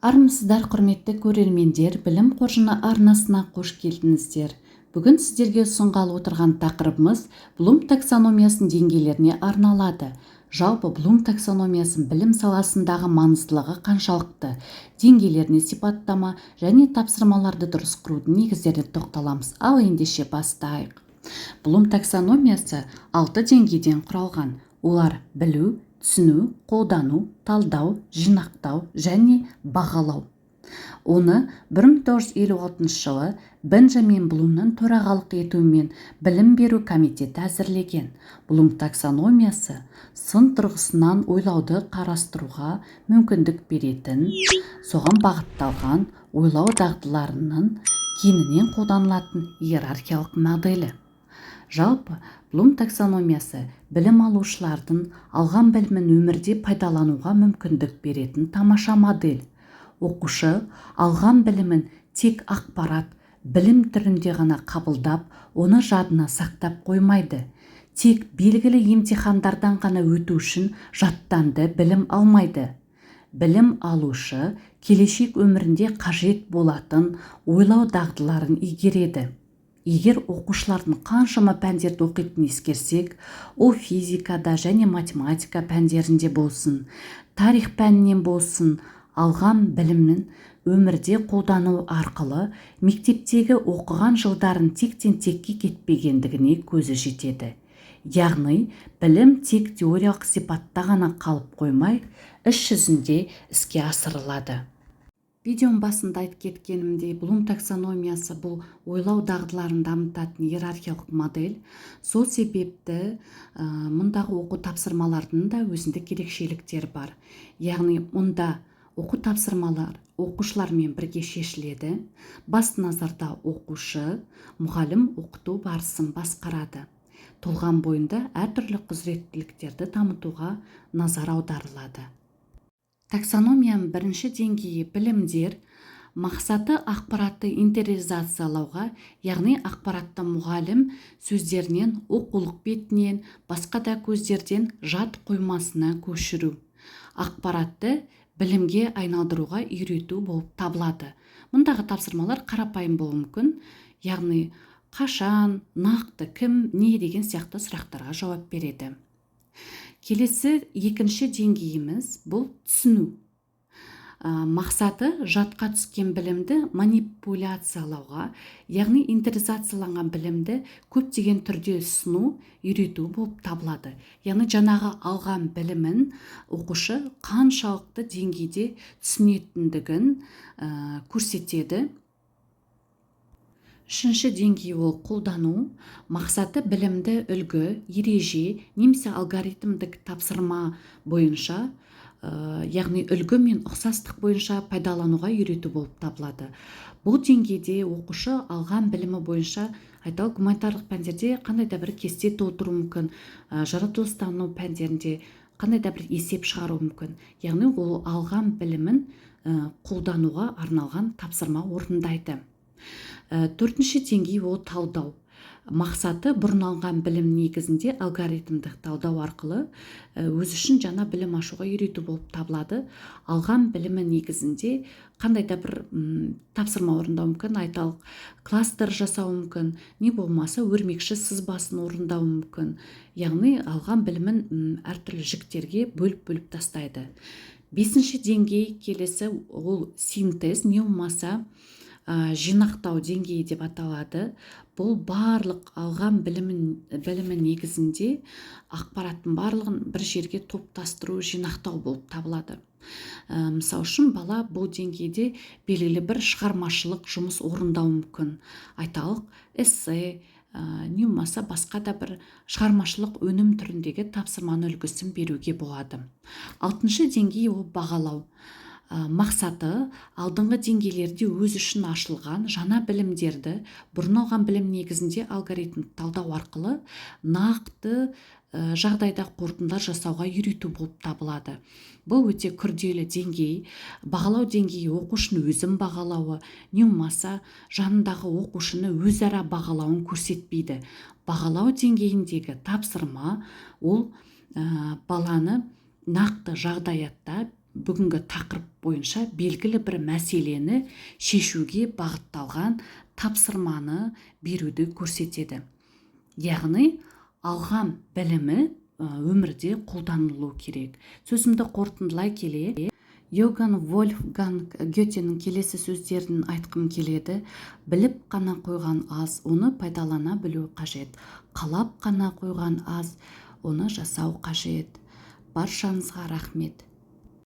Армысыздар, құрметті көрермендер, білім қоржыны арнасына қош келдіңіздер. Бүгін сіздерге ұсынғалы отырған тақырыбымыз Блум таксономиясының деңгейлеріне арналады. Жалпы Блум таксономиясын білім саласындағы маңыздылығы қаншалықты, деңгейлеріне сипаттама және тапсырмаларды дұрыс құрудың негіздеріне тоқталамыз. Ал ендеше бастайық. Блум таксономиясы 6 деңгейден құралған. Олар білу, түсіну, қолдану, талдау, жинақтау және бағалау. Оны 1956 жылы Бенджамин Блумның төрағалық етуімен білім беру комитеті әзірлеген. Блум таксономиясы сын тұрғысынан ойлауды қарастыруға мүмкіндік беретін, соған бағытталған ойлау дағдыларының кеңінен қолданылатын иерархиялық моделі. Жалпы, Блум таксономиясы білім алушылардың алған білімін өмірде пайдалануға мүмкіндік беретін тамаша модель. Оқушы алған білімін тек ақпарат, білім түрінде ғана қабылдап, оны жадына сақтап қоймайды. Тек белгілі емтихандардан ғана өту үшін жаттанды білім алмайды. Білім алушы келешек өмірінде қажет болатын ойлау дағдыларын игереді. Егер оқушылардың қаншама пәндерді оқитынын ескерсек, ол физикада және математика пәндерінде болсын, тарих пәнінен болсын, алған білімнің өмірде қолдану арқылы мектептегі оқыған жылдарын тектен-текке кетпегендігіне көзі жетеді. Яғни, білім тек теориялық сипатта ғана қалып қоймай, іс жүзінде іске асырылады. Видеоның басында айтып кеткенімдей, Блум таксономиясы бұл ойлау дағдыларын дамытатын иерархиялық модель. Сол себепті мұндағы оқу тапсырмалардың да өзіндік ерекшеліктері бар. Яғни, мұнда оқу тапсырмалар оқушылармен бірге шешіледі. Басты назарда оқушы, мұғалім оқыту барысын басқарады. Толған бойында әртүрлі құзыреттіліктерді дамытуға назар аударылады. Таксономияның бірінші деңгейі білімдер, мақсаты ақпаратты интериоризациялауға, яғни ақпаратты мұғалім сөздерінен, оқулық бетінен, басқа да көздерден жад қоймасына көшіру. Ақпаратты білімге айналдыруға үйрету болып табылады. Мұндағы тапсырмалар қарапайым болуы мүмкін, яғни қашан, нақты, кім, не деген сияқты сұрақтарға жауап береді. Келесі екінші деңгейіміз бұл түсіну. Мақсаты жадқа түскен білімді манипуляциялауға, яғни интеризацияланған білімді көптеген түрде ұсыну, үйрету болып табылады. Яғни жаңағы алған білімін оқушы қаншалықты деңгейде түсінетіндігін көрсетеді. Үшінші деңгей ол қолдану. Мақсаты білімді үлгі, ереже, немесе алгоритмдік тапсырма бойынша, яғни үлгі мен ұқсастық бойынша пайдалануға үйрету болып табылады. Бұл деңгейде оқушы алған білімі бойынша айталық гуманитарлық пәндерде қандай да бір кесте толтыру мүмкін, жаратылыстану пәндерінде қандай да бір есеп шығару мүмкін. Яғни ол алған білімін қолдануға арналған тапсырма орындайды. Төртінші деңгей ол талдау. Мақсаты бұрын алған білім негізінде алгоритмдік талдау арқылы өз үшін жаңа білім ашуға үйрету болып табылады. Алған білімі негізінде қандай да бір тапсырма орындау мүмкін, айталық кластер жасау мүмкін, не болмаса өрмекші сызбасын орындау мүмкін. Яғни алған білімін әртүрлі жіктерге бөліп тастайды. Бесінші деңгей келесі ол синтез, не болмаса жинақтау деңгейі деп аталады. Бұл барлық алған білімі негізінде ақпараттың барлығын бір жерге топтастыру, жинақтау болып табылады. Мысал үшін бала бұл деңгейде белгілі бір шығармашылық жұмыс орындау мүмкін. Айталық эссе, не болмаса басқа да бір шығармашылық өнім түріндегі тапсырманы үлгісін беруге болады. Алтыншы деңгей ол бағалау. Мақсаты алдыңғы деңгейлерде өз үшін ашылған жаңа білімдерді бұрын алған білім негізінде алгоритм талдау арқылы нақты жағдайда қорытындылар жасауға үйрету болып табылады. Бұл өте күрделі деңгей. Бағалау деңгейі оқушыны өзін бағалауы, не болмаса жанындағы оқушыны өзара бағалауын көрсетпейді. Бағалау деңгейіндегі тапсырма ол баланы нақты жағдаятта бүгінгі тақырып бойынша белгілі бір мәселені шешуге бағытталған тапсырманы беруді көрсетеді. Яғни алған білімі өмірде қолданылу керек. Сөзімді қорытындылай келе, Йоган Вольфганг Гетенің келесі сөздерін айтқым келеді. Біліп қана қойған аз, оны пайдалана білу қажет. Қалап қана қойған аз, оны жасау қажет. Баршаңызға рахмет.